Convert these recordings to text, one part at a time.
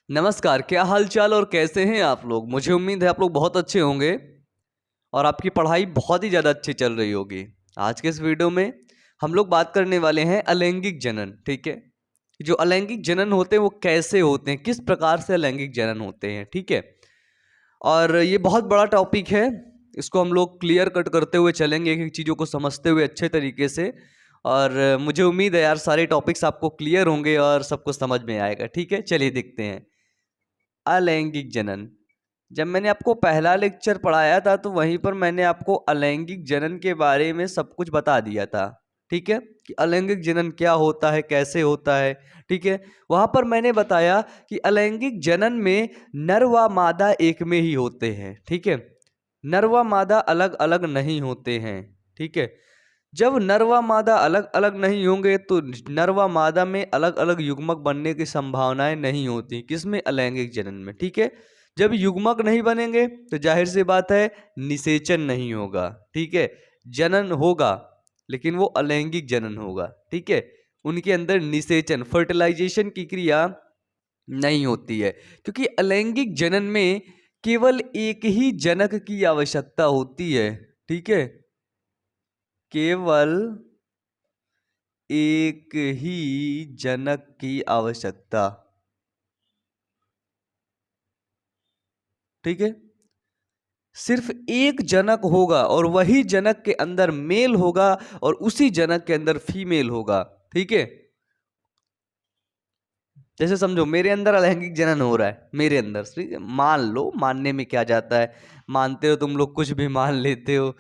नमस्कार, क्या हाल चाल और कैसे हैं आप लोग? मुझे उम्मीद है आप लोग बहुत अच्छे होंगे और आपकी पढ़ाई बहुत ही ज़्यादा अच्छी चल रही होगी। आज के इस वीडियो में हम लोग बात करने वाले हैं अलैंगिक जनन, ठीक है? जो अलैंगिक जनन होते हैं वो कैसे होते हैं, किस प्रकार से अलैंगिक जनन होते हैं, ठीक है? और ये बहुत बड़ा टॉपिक है, इसको हम लोग क्लियर कट करते हुए चलेंगे, एक-एक चीज़ों को समझते हुए अच्छे तरीके से। और मुझे उम्मीद है यार सारे टॉपिक्स आपको क्लियर होंगे और सब कुछ समझ में आएगा, ठीक है? चलिए देखते हैं। अलैंगिक जनन। जब मैंने आपको पहला लेक्चर पढ़ाया था तो वहीं पर मैंने आपको अलैंगिक जनन के बारे में सब कुछ बता दिया था, ठीक है? कि अलैंगिक जनन क्या होता है, कैसे होता है, ठीक है? वहाँ पर मैंने बताया कि अलैंगिक जनन में नर व मादा एक में ही होते हैं, ठीक है? नर व मादा अलग-अलग नहीं होते हैं, ठीक है? जब नर व मादा अलग-अलग नहीं होंगे तो नर व मादा में अलग-अलग युग्मक बनने की संभावनाएं नहीं होती। किसमें? अलैंगिक जनन में, ठीक है? जब युग्मक नहीं बनेंगे तो जाहिर सी बात है निषेचन नहीं होगा, ठीक है? जनन होगा लेकिन वो अलैंगिक जनन होगा, ठीक है? उनके अंदर निषेचन फर्टिलाइजेशन की क्रिया नहीं होती है क्योंकि अलैंगिक जनन में केवल एक ही जनक की आवश्यकता होती है, ठीक है? केवल एक ही जनक की आवश्यकता, ठीक है? सिर्फ एक जनक होगा और वही जनक के अंदर मेल होगा और उसी जनक के अंदर फीमेल होगा, ठीक है? जैसे समझो मेरे अंदर अलैंगिक जनन हो रहा है, मेरे अंदर, ठीक है? मान लो, मानने में क्या जाता है? मानते हो तुम लोग, कुछ भी मान लेते हो,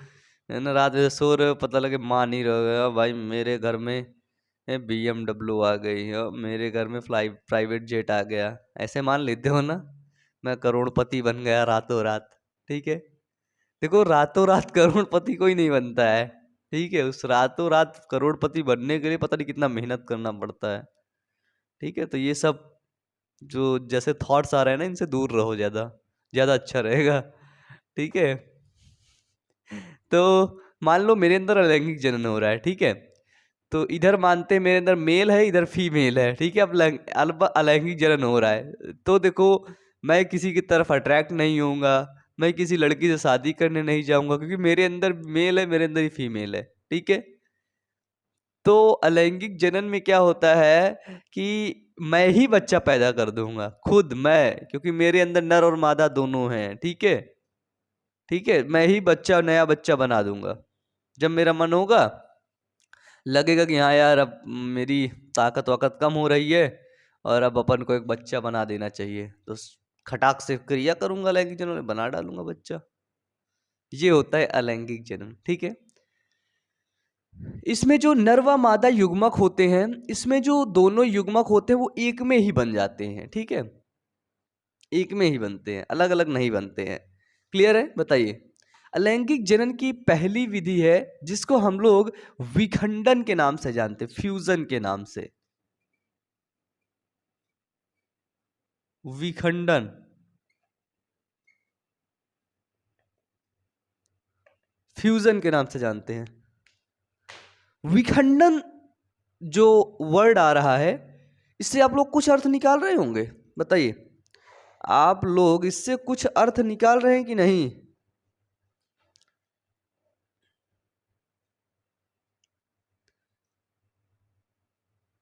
है ना? रात में सो रहे हो, पता लगे मान ही रहे हो, भाई मेरे घर में BMW आ गई है, मेरे घर में प्राइवेट जेट आ गया, ऐसे मान लेते हो ना? मैं करोड़पति बन गया रातों रात, ठीक है? देखो रातों रात करोड़पति कोई नहीं बनता है, ठीक है? उस रातों रात करोड़पति बनने के लिए पता नहीं कितना मेहनत करना पड़ता है, ठीक है? तो ये सब जो जैसे थॉट्स आ रहे हैं ना, इनसे दूर रहो, ज़्यादा ज़्यादा अच्छा रहेगा, ठीक है? तो मान लो मेरे अंदर अलैंगिक जनन हो रहा है, ठीक है? तो इधर मानते हैं मेरे अंदर मेल है, इधर फीमेल है, ठीक है? अब अलैंगिक जनन हो रहा है तो देखो मैं किसी की तरफ अट्रैक्ट नहीं होऊंगा, मैं किसी लड़की से शादी करने नहीं जाऊंगा क्योंकि मेरे अंदर मेल है, मेरे अंदर ही फीमेल है, ठीक है? तो अलैंगिक जनन में क्या होता है कि मैं ही बच्चा पैदा कर दूंगा, खुद मैं, क्योंकि मेरे अंदर नर और मादा दोनों हैं, ठीक है? ठीक है, मैं ही बच्चा, नया बच्चा बना दूंगा जब मेरा मन होगा। लगेगा कि हाँ यार अब मेरी ताकत वाकत कम हो रही है और अब अपन को एक बच्चा बना देना चाहिए, तो खटाक से क्रिया करूंगा, अलैंगिक जनन में बना डालूंगा बच्चा। ये होता है अलैंगिक जनन, ठीक है? इसमें जो नर व मादा युग्मक होते हैं, इसमें जो दोनों युग्मक होते हैं वो एक में ही बन जाते हैं, ठीक है? एक में ही बनते हैं, अलग अलग नहीं बनते हैं। क्लियर है? बताइए। अलैंगिक जनन की पहली विधि है जिसको हम लोग विखंडन के नाम से जानते हैं, फ्यूजन के नाम से। विखंडन, फ्यूजन के नाम से जानते हैं। विखंडन जो वर्ड आ रहा है, इससे आप लोग कुछ अर्थ निकाल रहे होंगे, बताइए। आप लोग इससे कुछ अर्थ निकाल रहे हैं कि नहीं?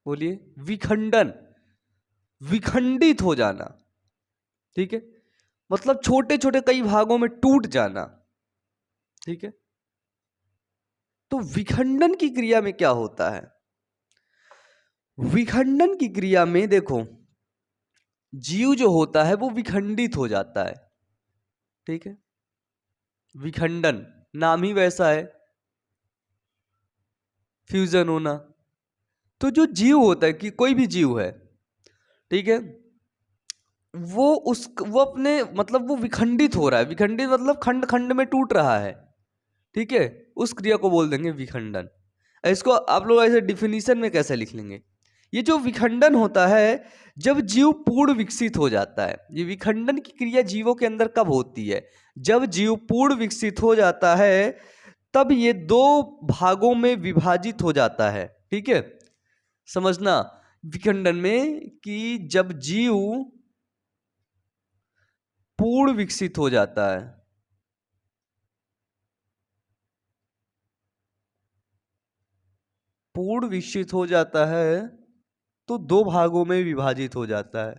बोलिए। विखंडन, विखंडित हो जाना, ठीक है? मतलब छोटे छोटे कई भागों में टूट जाना, ठीक है? तो विखंडन की क्रिया में क्या होता है? विखंडन की क्रिया में देखो, जीव जो होता है वो विखंडित हो जाता है, ठीक है? विखंडन नाम ही वैसा है, फ्यूजन होना। तो जो जीव होता है, कि कोई भी जीव है, ठीक है, वो अपने मतलब वो विखंडित हो रहा है, विखंडित मतलब खंड खंड में टूट रहा है, ठीक है? उस क्रिया को बोल देंगे विखंडन। इसको आप लोग ऐसे डिफिनीशन में कैसे लिख लेंगे? ये जो विखंडन होता है जब जीव पूर्ण विकसित हो जाता है। ये विखंडन की क्रिया जीवों के अंदर कब होती है? जब जीव पूर्ण विकसित हो जाता है तब ये दो भागों में विभाजित हो जाता है, ठीक है? समझना विखंडन में कि जब जीव पूर्ण विकसित हो जाता है। पूर्ण विकसित हो जाता है तो दो भागों में विभाजित हो जाता है,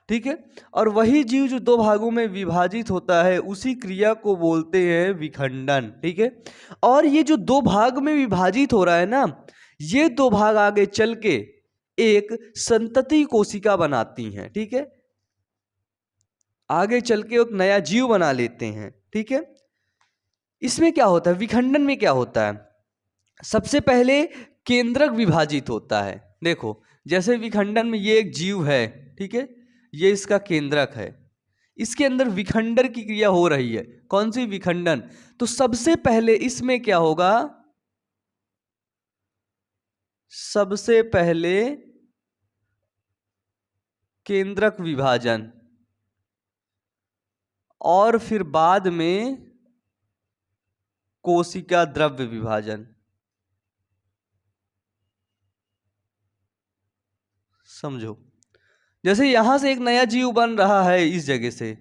ठीक है। और वही जीव जो दो भागों में विभाजित होता है उसी क्रिया को बोलते हैं विखंडन, ठीक है। और ये जो दो भाग में विभाजित हो रहा है ना, ये दो भाग आगे चल के एक संतति कोशिका बनाती हैं, ठीक है। आगे चल के एक नया जीव बना लेते हैं, ठीक है। इसमें क्या होता है, विखंडन में क्या होता है, सबसे पहले केंद्रक विभाजित होता है। देखो जैसे विखंडन में ये एक जीव है, ठीक है, ये इसका केंद्रक है, इसके अंदर विखंडन की क्रिया हो रही है। कौन सी, विखंडन। तो सबसे पहले इसमें क्या होगा, सबसे पहले केंद्रक विभाजन और फिर बाद में कोशिका द्रव्य विभाजन। समझो, जैसे यहां से एक नया जीव बन रहा है इस जगह से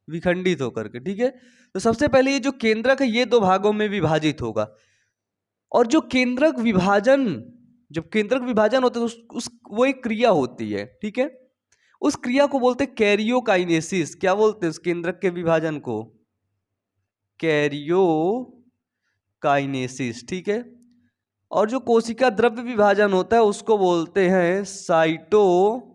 विखंडित होकर के, ठीक है। तो सबसे पहले ये जो केंद्रक है ये दो भागों में विभाजित होगा, और जो केंद्रक विभाजन, जब केंद्रक विभाजन होता है तो वो एक क्रिया होती है, ठीक है। उस क्रिया को बोलते हैं कैरियोकाइनेसिस। क्या बोलते हैं उस केंद्रक के विभाजन को, कैरियोकाइनेसिस, ठीक है। और जो कोशिका द्रव्य विभाजन होता है उसको बोलते हैं साइटोकाइनेसिस,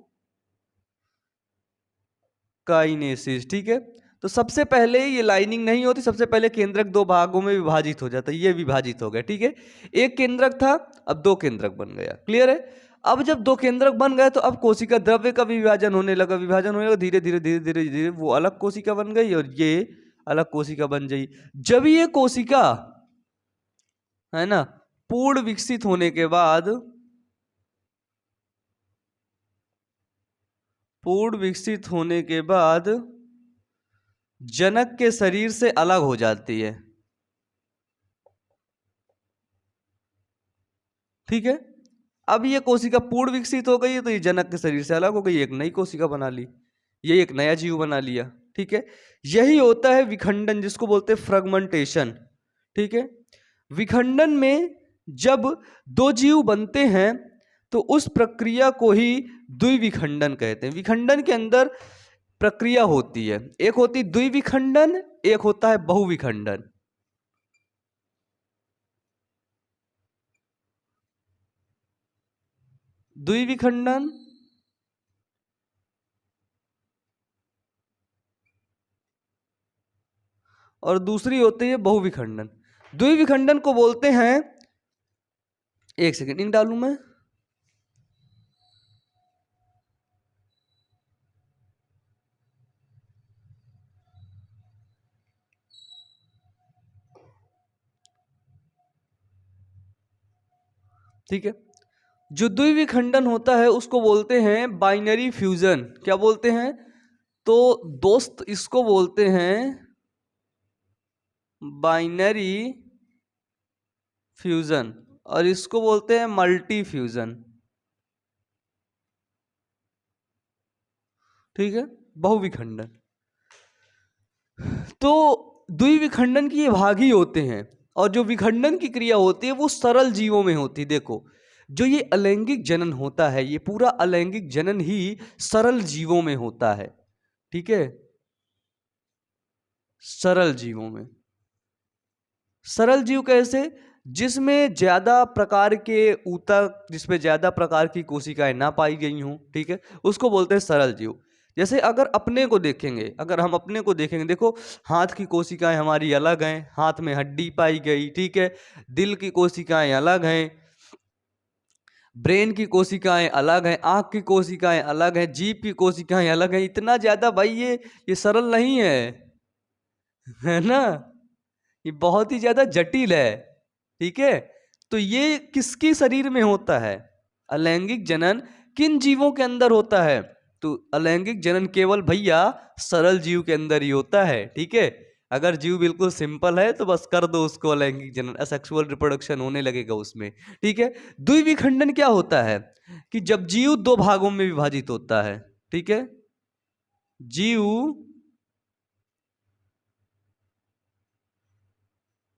ठीक है। तो सबसे पहले ये लाइनिंग नहीं होती, सबसे पहले केंद्रक दो भागों में विभाजित हो जाता है, ये विभाजित हो गया, ठीक है। एक केंद्रक था, अब दो केंद्रक बन गया, क्लियर है। अब जब दो केंद्रक बन गए तो अब कोशिका द्रव्य का भी विभाजन होने लगा, विभाजन होने लगा, धीरे धीरे धीरे धीरे धीरे वो अलग कोशिका बन गई और ये अलग कोशिका बन गई। जब ये कोशिका है ना पूर्ण विकसित होने के बाद, पूर्ण विकसित होने के बाद जनक के शरीर से अलग हो जाती है, ठीक है। अब ये कोशिका पूर्ण विकसित हो गई है तो ये जनक के शरीर से अलग हो गई, एक नई कोशिका बना ली, ये एक नया जीव बना लिया, ठीक है। यही होता है विखंडन, जिसको बोलते हैं फ्रेगमेंटेशन, ठीक है। विखंडन में जब दो जीव बनते हैं तो उस प्रक्रिया को ही द्विविखंडन कहते हैं। विखंडन के अंदर प्रक्रिया होती है, एक होती द्विविखंडन, एक होता है बहुविखंडन। द्विविखंडन और दूसरी होती है बहुविखंडन। द्विविखंडन को बोलते हैं, एक सेकेंड इंक डालूं मैं, ठीक है। जो द्विविखंडन होता है उसको बोलते हैं बाइनरी फ्यूजन। क्या बोलते हैं, तो दोस्त इसको बोलते हैं बाइनरी फ्यूजन और इसको बोलते हैं मल्टी फ्यूजन, ठीक है, बहुविखंडन। तो द्विविखंडन की ये भाग ही होते हैं, और जो विखंडन की क्रिया होती है वो सरल जीवों में होती है। देखो जो ये अलैंगिक जनन होता है, ये पूरा अलैंगिक जनन ही सरल जीवों में होता है, ठीक है, सरल जीवों में। सरल जीव कैसे, जिसमें ज्यादा प्रकार के ऊतक, जिसमें ज्यादा प्रकार की कोशिकाएं ना पाई गई हों, ठीक है, उसको बोलते हैं सरल जीव। जैसे अगर अपने को देखेंगे, अगर हम अपने को देखेंगे, देखो हाथ की कोशिकाएं हमारी अलग हैं, हाथ में हड्डी पाई गई, ठीक है, दिल की कोशिकाएं अलग हैं, ब्रेन की कोशिकाएं अलग हैं, आंख की कोशिकाएं अलग हैं, जीभ की कोशिकाएं अलग हैं। इतना ज्यादा भाई ये सरल नहीं है ना, ये बहुत ही ज्यादा जटिल है, ठीक है। तो ये किसके शरीर में होता है, अलैंगिक जनन किन जीवों के अंदर होता है, तो अलैंगिक जनन केवल भैया सरल जीव के अंदर ही होता है, ठीक है। अगर जीव बिल्कुल सिंपल है तो बस कर दो उसको अलैंगिक जनन, असेक्सुअल रिप्रोडक्शन होने लगेगा उसमें, ठीक है। द्विविखंडन क्या होता है कि जब जीव दो भागों में विभाजित होता है, ठीक है, जीव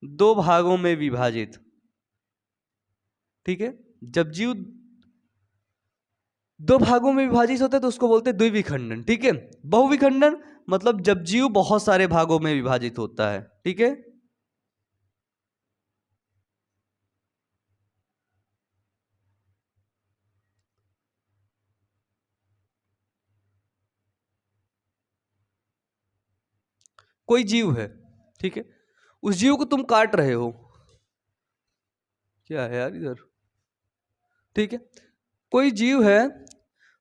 दो भागों में विभाजित, ठीक है। जब जीव दो भागों में विभाजित होता है तो उसको बोलते हैं द्विविखंडन, ठीक है। बहुविखंडन मतलब जब जीव बहुत सारे भागों में विभाजित होता है, ठीक है। कोई जीव है, ठीक है, उस जीव को तुम काट रहे हो, क्या है यार इधर, ठीक है। कोई जीव है,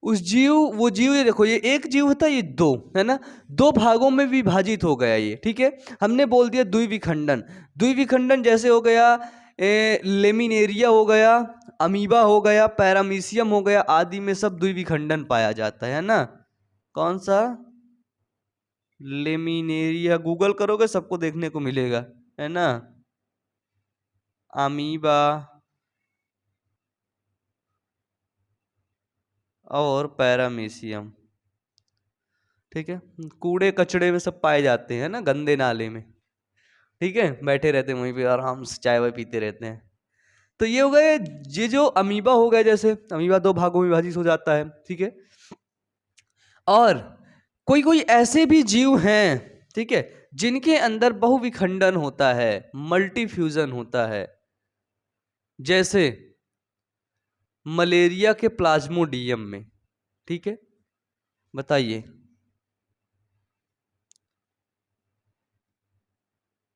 उस जीव, वो जीव, ये देखो, ये एक जीव था, ये दो है ना, दो भागों में विभाजित हो गया ये, ठीक है। हमने बोल दिया द्विविखंडन। द्विविखंडन जैसे हो गया लेमिनेरिया हो गया, अमीबा हो गया, पैरामीशियम हो गया, आदि में सब द्विविखंडन पाया जाता है ना। कौन सा? लेमिनेरिया, गूगल करोगे सबको देखने को मिलेगा, है ना। अमीबा और पैरामीशियम, ठीक है। कूड़े कचड़े में सब पाए जाते हैं ना, गंदे नाले में, ठीक है। बैठे रहते हैं वहीं पे आराम से, चाय वाय पीते रहते हैं। तो ये हो गए, ये जो अमीबा हो गए, जैसे अमीबा दो भागों में विभाजित हो जाता है, ठीक है। और कोई कोई ऐसे भी जीव हैं, ठीक है, जिनके अंदर बहुविखंडन होता है, मल्टीफ्यूजन होता है, जैसे मलेरिया के प्लाज्मोडियम में, ठीक है। बताइए,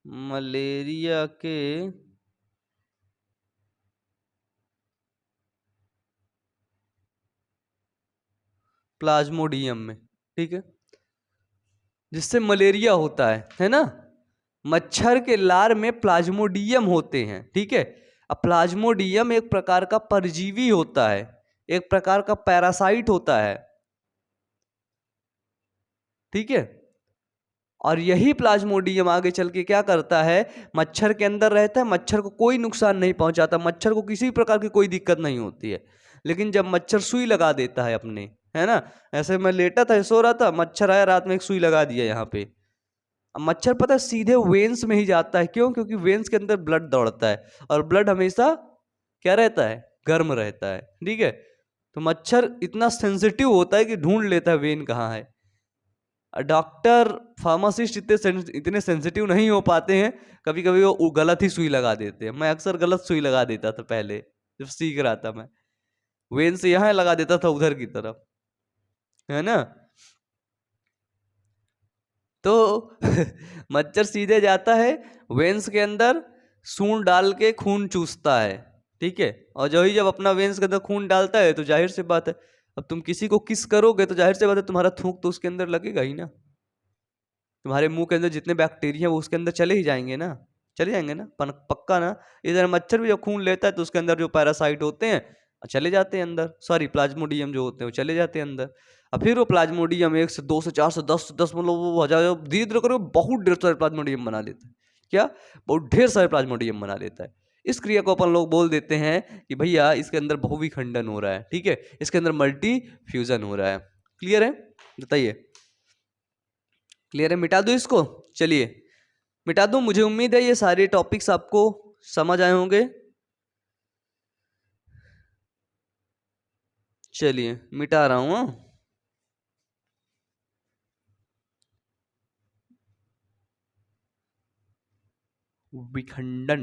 मलेरिया के प्लाज्मोडियम में, ठीक है, जिससे मलेरिया होता है ना। मच्छर के लार में प्लाज्मोडियम होते हैं, ठीक है। अब प्लाज्मोडियम एक प्रकार का परजीवी होता है, एक प्रकार का पैरासाइट होता है, ठीक है। और यही प्लाज्मोडियम आगे चल के क्या करता है, मच्छर के अंदर रहता है, मच्छर को कोई नुकसान नहीं पहुंचाता, मच्छर को किसी प्रकार की कोई दिक्कत नहीं होती है। लेकिन जब मच्छर सुई लगा देता है अपने, है ना, ऐसे मैं लेटा था, सो रहा था, मच्छर आया रात में, एक सुई लगा दिया यहाँ पे। अब मच्छर पता है सीधे वेन्स में ही जाता है, क्यों? क्योंकि वेन्स के अंदर ब्लड दौड़ता है, और ब्लड हमेशा क्या रहता है, गर्म रहता है, ठीक है। तो मच्छर इतना सेंसिटिव होता है कि ढूंढ लेता है वेन कहाँ है। डॉक्टर, फार्मासिस्ट इतने सेंसिटिव नहीं हो पाते हैं, कभी कभी वो गलत ही सुई लगा देते हैं। मैं अक्सर गलत सुई लगा देता था पहले, जब सीख रहा था मैं, वेन से यहाँ लगा देता था उधर की तरफ, है ना। तो मच्छर सीधे जाता है वेन्स के अंदर, सूंड डाल के खून चूसता है, ठीक है। और जो ही जब अपना वेन्स के अंदर खून डालता है तो जाहिर सी बात है, अब तुम किसी को किस करोगे तो जाहिर सी बात है तुम्हारा थूक तो उसके अंदर लगेगा ही ना। तुम्हारे मुंह के अंदर जितने बैक्टीरिया वो उसके अंदर चले ही जाएंगे ना, चले जाएंगे ना, पक्का ना। इधर मच्छर भी जब खून लेता है तो उसके अंदर जो पैरासाइट होते हैं चले जाते हैं अंदर, सॉरी प्लाज्मोडियम जो होते हैं वो चले जाते हैं अंदर। और फिर वो प्लाज्मोडियम 1 से 2 से 4 से 10 से 10 मतलब वो हजार धीरे धीरे करो बहुत ढेर सारे प्लाज्मोडियम बना लेता है। क्या? बहुत ढेर सारे प्लाज्मोडियम बना लेता है। इस क्रिया को अपन लोग बोल देते हैं कि भैया इसके अंदर बहुविखंडन हो रहा है, ठीक है, इसके अंदर मल्टी फ्यूजन हो रहा है। क्लियर है? बताइए, क्लियर है? मिटा दूं इसको? चलिए मिटा दूं। मुझे उम्मीद है ये सारे टॉपिक्स आपको समझ आए होंगे। चलिए मिटा रहा हूं। विखंडन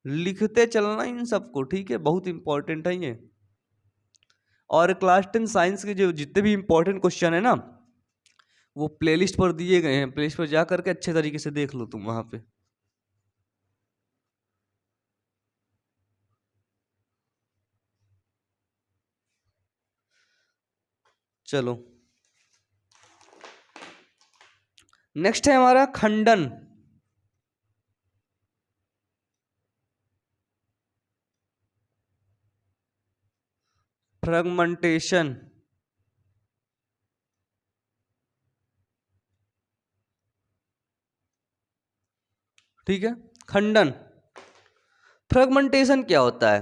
लिखते चलना इन सबको, ठीक है, बहुत इंपॉर्टेंट है ये। और क्लास 10 साइंस के जो जितने भी इंपॉर्टेंट क्वेश्चन है ना, वो प्लेलिस्ट पर दिए गए हैं, प्लेलिस्ट पर जा करके अच्छे तरीके से देख लो तुम वहां पे। चलो नेक्स्ट है हमारा खंडन। फ्रेगमेंटेशन, ठीक है। खंडन, फ्रेगमेंटेशन क्या होता है?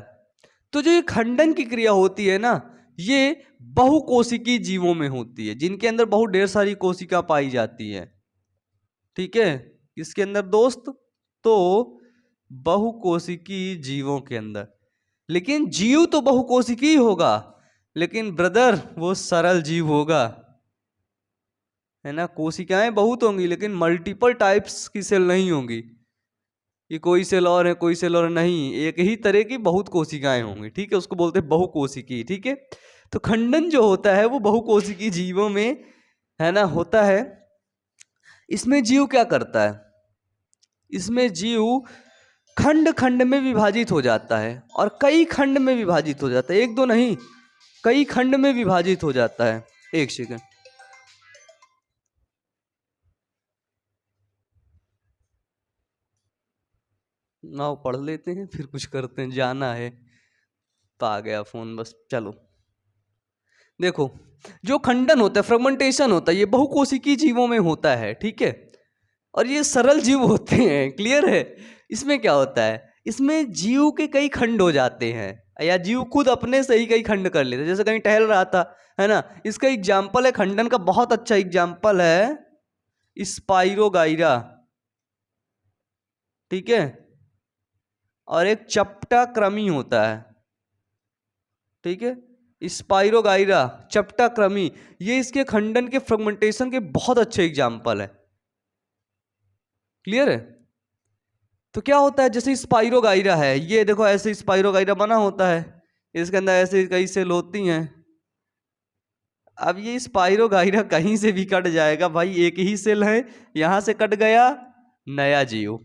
तो जो ये खंडन की क्रिया होती है ना, ये बहुकोशिकीय जीवों में होती है, जिनके अंदर बहुत ढेर सारी कोशिका पाई जाती है। ठीक है, किसके अंदर दोस्त? तो बहुकोशिकीय जीवों के अंदर। लेकिन जीव तो बहुकोशिकीय होगा, लेकिन ब्रदर वो सरल जीव होगा, है ना। कोशिकाएं बहुत होंगी लेकिन मल्टीपल टाइप्स की सेल नहीं होंगी, ये कोई सेल और है कोई सेल और नहीं, एक ही तरह की बहुत कोशिकाएं होंगी। ठीक है, उसको बोलते हैं बहुकोशिकीय। ठीक है, तो खंडन जो होता है वो बहुकोशिकीय जीवों में, है ना, होता है। इसमें जीव क्या करता है? इसमें जीव खंड खंड में विभाजित हो जाता है, और कई खंड में विभाजित हो जाता है, एक दो नहीं, कई खंड में विभाजित हो जाता है। एक सेकंड, नाव पढ़ लेते हैं फिर कुछ करते हैं, जाना है तो आ गया फोन बस। चलो देखो, जो खंडन होता है, फ्रेगमेंटेशन होता है, ये बहुकोशिकीय जीवों में होता है। ठीक है, और ये सरल जीव होते हैं। क्लियर है? इसमें क्या होता है, इसमें जीव के कई खंड हो जाते हैं, या जीव खुद अपने से ही कई खंड कर लेते हैं। जैसे कहीं टहल रहा था, है ना, इसका एग्जाम्पल है, खंडन का बहुत अच्छा एग्जाम्पल है स्पाइरोगाइरा। ठीक है, और एक चपटा क्रमी होता है। ठीक है, स्पाइरोगाइरा, चपटा क्रमी, ये इसके खंडन के फ्रेगमेंटेशन के बहुत अच्छे एग्जाम्पल है। क्लियर है? तो क्या होता है, जैसे स्पाइरोगाइरा है, ये देखो ऐसे स्पाइरोगाइरा बना होता है, इसके अंदर ऐसे कई सेल होती हैं। अब ये स्पाइरोगाइरा कहीं से भी कट जाएगा भाई, एक ही सेल है, यहां से कट गया, नया जीव।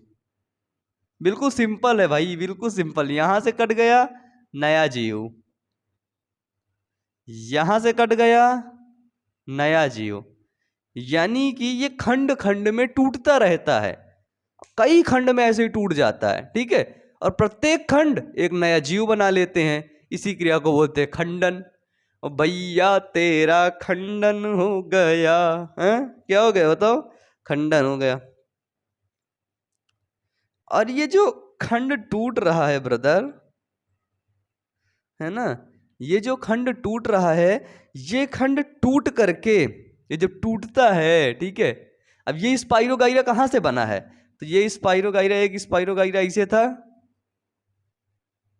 बिल्कुल सिंपल है भाई, बिल्कुल सिंपल, यहां से कट गया नया जीव, यहां से कट गया नया जीव। यानी कि ये खंड खंड में टूटता रहता है, कई खंड में ऐसे ही टूट जाता है। ठीक है, और प्रत्येक खंड एक नया जीव बना लेते हैं, इसी क्रिया को बोलते हैं खंडन। और भैया तेरा खंडन हो गया है, क्या हो गया बताओ? खंडन हो गया। और ये जो खंड टूट रहा है ब्रदर, है ना, ये जो खंड टूट रहा है, ये खंड टूट करके, ये जब टूटता है, ठीक है, अब ये स्पाइरोगाइरा कहाँ से बना है? तो ये स्पाइरोगाइरा, एक स्पाइरोगाइरा इसे था,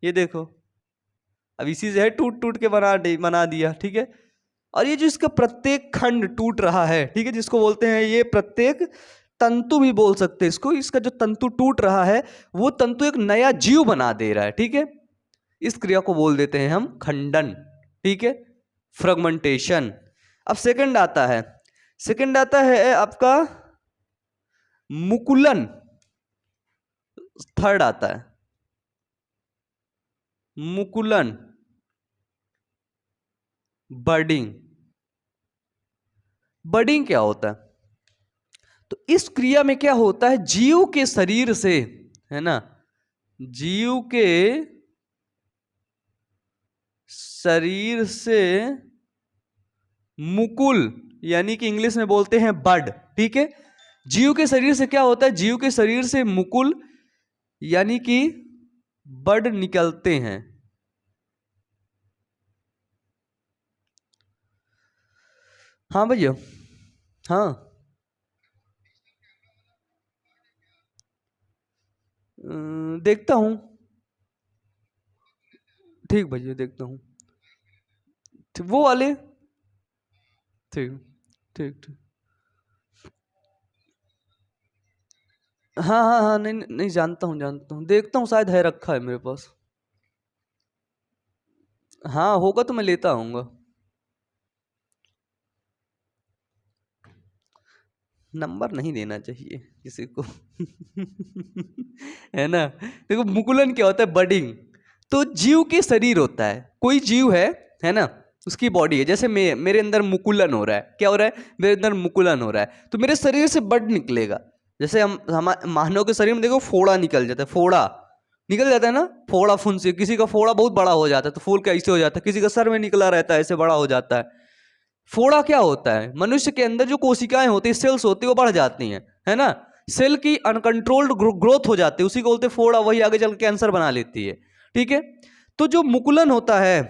ये देखो, अब इसी से है टूट टूट के बना दिया। ठीक है, और ये जो इसका प्रत्येक खंड टूट रहा है, ठीक है, जिसको बोलते हैं ये प्रत्येक तंतु भी बोल सकते हैं इसको, इसका जो तंतु टूट रहा है वो तंतु एक नया जीव बना दे रहा है। ठीक है, इस क्रिया को बोल देते हैं हम खंडन। ठीक है, फ्रेगमेंटेशन। अब सेकंड आता है, सेकंड आता है आपका मुकुलन, थर्ड आता है मुकुलन, बर्डिंग। बर्डिंग क्या होता है? तो इस क्रिया में क्या होता है, जीव के शरीर से, है ना, जीव के शरीर से मुकुल, यानी कि इंग्लिश में बोलते हैं बड। ठीक है, जीव के शरीर से क्या होता है, जीव के शरीर से मुकुल यानी कि बड निकलते हैं। हाँ भैया, हाँ, देखता हूं, ठीक भैया देखता हूँ, वो वाले, ठीक ठीक ठीक, हाँ हाँ हाँ, नहीं नहीं, जानता हूँ जानता हूँ, देखता हूँ, शायद है, रखा है मेरे पास। हाँ होगा तो मैं लेता आऊंगा। नंबर नहीं देना चाहिए किसी को है ना। देखो मुकुलन क्या होता है, बडिंग, तो जीव के शरीर होता है, कोई जीव है ना, उसकी बॉडी है, जैसे मेरे अंदर मुकुलन हो रहा है, क्या हो रहा है, मेरे अंदर मुकुलन हो रहा है, तो मेरे शरीर से बड निकलेगा। जैसे हम मानव के शरीर में देखो फोड़ा निकल जाता है, फोड़ा निकल जाता है ना, फोड़ा फुंसी, किसी का फोड़ा बहुत बड़ा हो जाता है तो फूल कैसे हो जाता है, किसी का सर में निकला रहता है ऐसे बड़ा हो जाता है। फोड़ा क्या होता है, मनुष्य के अंदर जो कोशिकाएं होती है, सेल्स होती है, वो बढ़ जाती हैं, है ना, सेल की अनकंट्रोल्ड ग्रोथ हो जाती है, उसी को बोलते हैं फोड़ा, वही आगे चल कैंसर बना लेती है। ठीक है, तो जो मुकुलन होता है,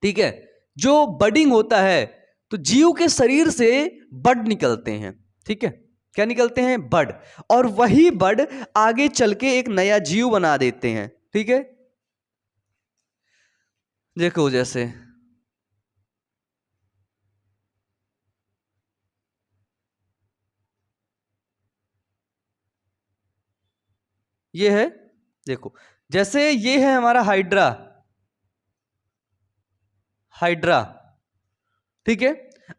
ठीक है, जो बडिंग होता है, तो जीव के शरीर से बड निकलते हैं, ठीक है, क्या निकलते हैं, बड, और वही बड आगे चल के एक नया जीव बना देते हैं, ठीक है। देखो जैसे ये है, देखो जैसे ये है हमारा हाइड्रा, हाइड्रा, ठीक है।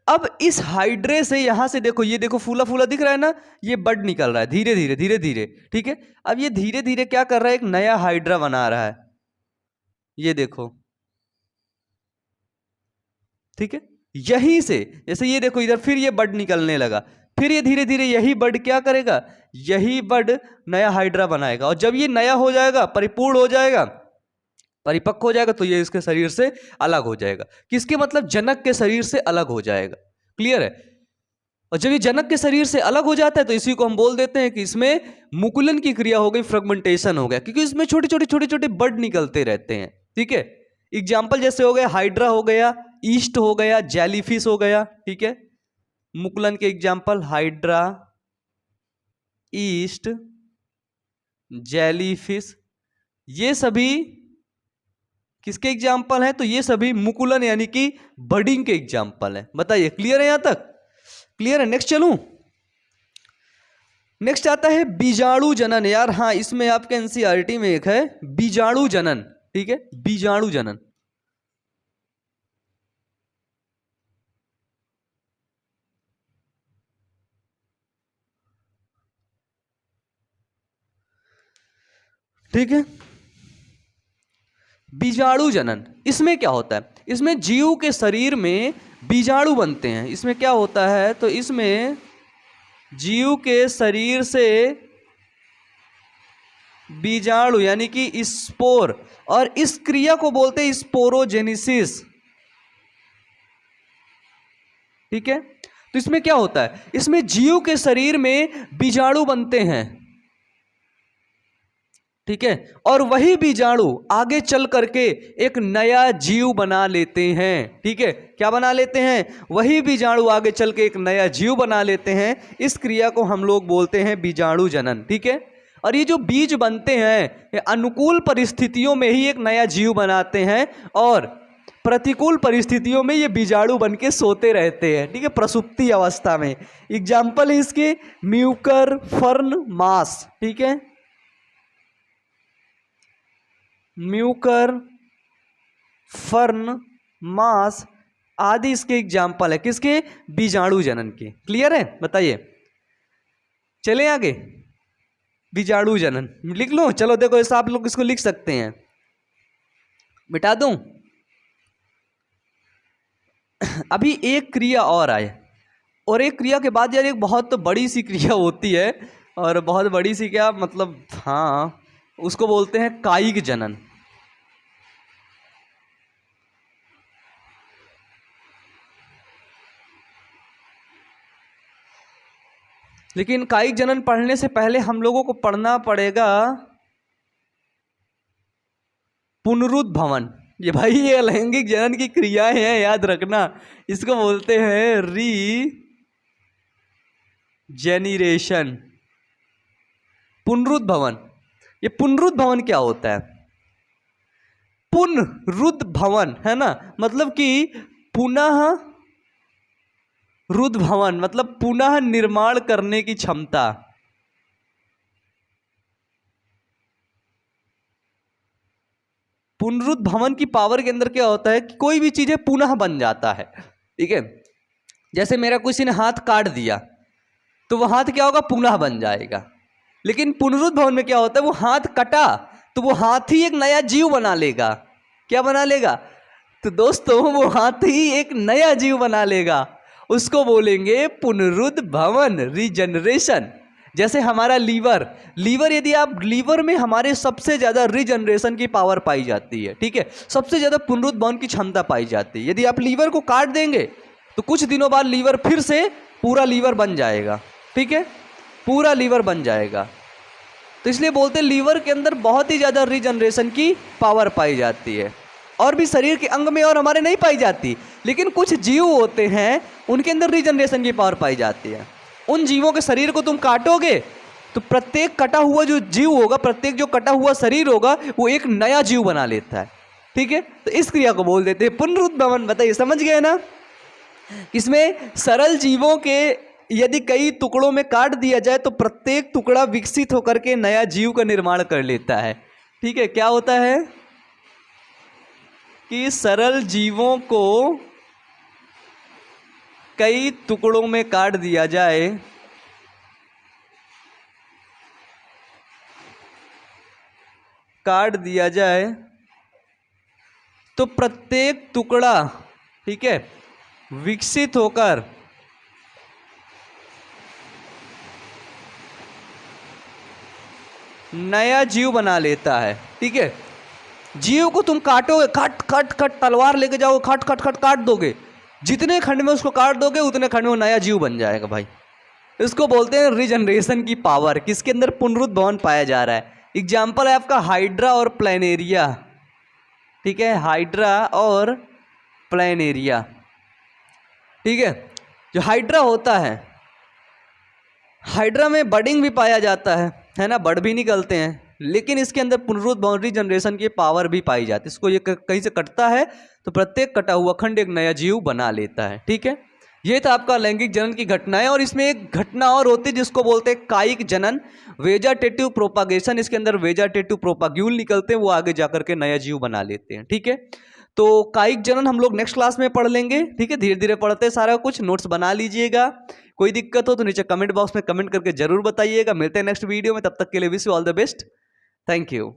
अब इस हाइड्रे से यहां से देखो, ये देखो फूला फूला दिख रहा है ना, ये बड निकल रहा है धीरे धीरे धीरे धीरे, ठीक है। अब ये धीरे धीरे क्या कर रहा है, एक नया हाइड्रा बना रहा है, ये देखो, ठीक है। यहीं से जैसे ये देखो इधर फिर ये बड निकलने लगा, फिर ये धीरे धीरे यही बड क्या करेगा, यही बड नया हाइड्रा बनाएगा, और जब ये नया हो जाएगा, परिपूर्ण हो जाएगा, परिपक्व हो जाएगा, तो ये इसके शरीर से अलग हो जाएगा। किसके मतलब, जनक के शरीर से अलग हो जाएगा, क्लियर है। और जब ये जनक के शरीर से अलग हो जाता है तो इसी को हम बोल देते हैं कि इसमें मुकुलन की क्रिया हो गई, फ्रेगमेंटेशन हो गया, क्योंकि इसमें छोटे छोटे छोटे छोटे बड निकलते रहते हैं, ठीक है। एग्जाम्पल जैसे हो गया हाइड्रा हो गया, ईस्ट हो गया, जेलीफिश हो गया, ठीक है। मुकुलन के एग्जाम्पल हाइड्रा, ईस्ट, जेलीफिश, ये सभी किसके एग्जाम्पल हैं, तो ये सभी मुकुलन यानी कि बडिंग के एग्जाम्पल हैं। बताइए क्लियर है, यहां तक क्लियर है। नेक्स्ट चलूं, नेक्स्ट आता है बीजाणु जनन। यार हाँ, इसमें आपके एनसीईआरटी में एक है बीजाणु जनन, ठीक है, बीजाणु जनन। ठीक है, बीजाणु जनन, इसमें क्या होता है, इसमें जीव के शरीर में बीजाणु बनते हैं। इसमें क्या होता है, तो इसमें जीव के शरीर से बीजाणु यानी कि स्पोर, और इस क्रिया को बोलते हैं स्पोरोजेनेसिस, ठीक है। तो इसमें क्या होता है, इसमें जीव के शरीर में बीजाणु बनते हैं, ठीक है, और वही बीजाणु आगे चल करके एक नया जीव बना लेते हैं, ठीक है। क्या बना लेते हैं, वही बीजाणु आगे चल के एक नया जीव बना लेते हैं। इस क्रिया को हम लोग बोलते हैं बीजाणु जनन, ठीक है। और ये जो बीज बनते हैं, ये अनुकूल परिस्थितियों में ही एक नया जीव बनाते हैं, और प्रतिकूल परिस्थितियों में ये बीजाणु बन के सोते रहते हैं, ठीक है, प्रसुप्ति अवस्था में। एग्जाम्पल है इसके म्यूकर, फर्न, मास, ठीक है, म्यूकर, फर्न, मास आदि इसके एग्जाम्पल है, किसके, बीजाणु जनन के। क्लियर है, बताइए, चले आगे। बीजाणु जनन लिख लो, चलो देखो ऐसा आप लोग इसको लिख सकते हैं, मिटा दूं। अभी एक क्रिया और आए, और एक क्रिया के बाद यार एक बहुत बड़ी सी क्रिया होती है, और बहुत बड़ी सी क्या मतलब, हाँ, उसको बोलते हैं कायिक जनन। लेकिन कायिक जनन पढ़ने से पहले हम लोगों को पढ़ना पड़ेगा पुनरुद्भवन। ये भाई ये अलैंगिक जनन की क्रियाएं हैं, याद रखना, इसको बोलते हैं रीजेनिरेशन, पुनरुद्भवन। ये पुनरुद्भवन क्या होता है, पुनरुद्भवन है ना, मतलब कि पुनः रुद्भवन, मतलब पुनः निर्माण करने की क्षमता। पुनरुद्भवन की पावर के अंदर क्या होता है कि कोई भी चीजें पुनः बन जाता है, ठीक है। जैसे मेरा किसी ने हाथ काट दिया, तो वो हाथ क्या होगा, पुनः बन जाएगा। लेकिन पुनरुद्भवन में क्या होता है, वो हाथ कटा तो वो हाथ ही एक नया जीव बना लेगा। क्या बना लेगा, तो दोस्तों वो हाथ ही एक नया जीव बना लेगा, उसको बोलेंगे पुनरुद्भवन, रीजनरेशन। जैसे हमारा लीवर, यदि आप लीवर में हमारे सबसे ज़्यादा रीजनरेशन की पावर पाई जाती है, ठीक है, सबसे ज़्यादा पुनरुद्भवन की क्षमता पाई जाती है। यदि आप लीवर को काट देंगे तो कुछ दिनों बाद लीवर फिर से पूरा लीवर बन जाएगा, ठीक है, पूरा लीवर बन जाएगा। तो इसलिए बोलते हैं लीवर के अंदर बहुत ही ज़्यादा रीजनरेशन की पावर पाई जाती है। और भी शरीर के अंग में और हमारे नहीं पाई जाती, लेकिन कुछ जीव होते हैं उनके अंदर रीजनरेशन की पावर पाई जाती है। उन जीवों के शरीर को तुम काटोगे तो प्रत्येक कटा हुआ जो जीव होगा, प्रत्येक जो कटा हुआ शरीर होगा वो एक नया जीव बना लेता है। ठीक है, तो इस क्रिया को बोल देते हैं पुनरुद्भवन। बताइए, समझ गए ना? इसमें सरल जीवों के यदि कई टुकड़ों में काट दिया जाए तो प्रत्येक टुकड़ा विकसित होकर के नया जीव का निर्माण कर लेता है। ठीक है, क्या होता है कि सरल जीवों को कई टुकड़ों में काट दिया जाए तो प्रत्येक टुकड़ा, ठीक है, विकसित होकर नया जीव बना लेता है। ठीक है, जीव को तुम काटोगे, कट कट कट तलवार लेके जाओ, खट खट खट काट दोगे, जितने खंड में उसको काट दोगे उतने खंड में वो नया जीव बन जाएगा भाई। इसको बोलते हैं रीजनरेशन की पावर। किसके अंदर? पुनरुद्भवन पाया जा रहा है। एग्जाम्पल है आपका हाइड्रा और प्लैनेरिया। ठीक है, हाइड्रा और प्लैनेरिया। ठीक है, जो हाइड्रा होता है, हाइड्रा में बडिंग भी पाया जाता है ना, बड भी निकलते हैं, लेकिन इसके अंदर पुनरुद्भवन रीजनरेशन की पावर भी पाई जाती है। इसको ये कहीं से कटता है तो प्रत्येक कटा हुआ खंड एक नया जीव बना लेता है। ठीक है, ये था आपका लैंगिक जनन की घटनाएं। और इसमें एक घटना और होती है जिसको बोलते हैं कायिक जनन, वेजाटेटिव प्रोपागेशन। इसके अंदर वेजाटेटिव प्रोपाग्यूल निकलते हैं, वो आगे जाकर के नया जीव बना लेते हैं। ठीक है, तो कायिक जनन हम लोग नेक्स्ट क्लास में पढ़ लेंगे। ठीक है, धीरे धीरे पढ़ते हैं सारा कुछ, नोट्स बना लीजिएगा। कोई दिक्कत हो तो नीचे कमेंट बॉक्स में कमेंट करके जरूर बताइएगा। मिलते हैं नेक्स्ट वीडियो में, तब तक के लिए wish you all the best. Thank you.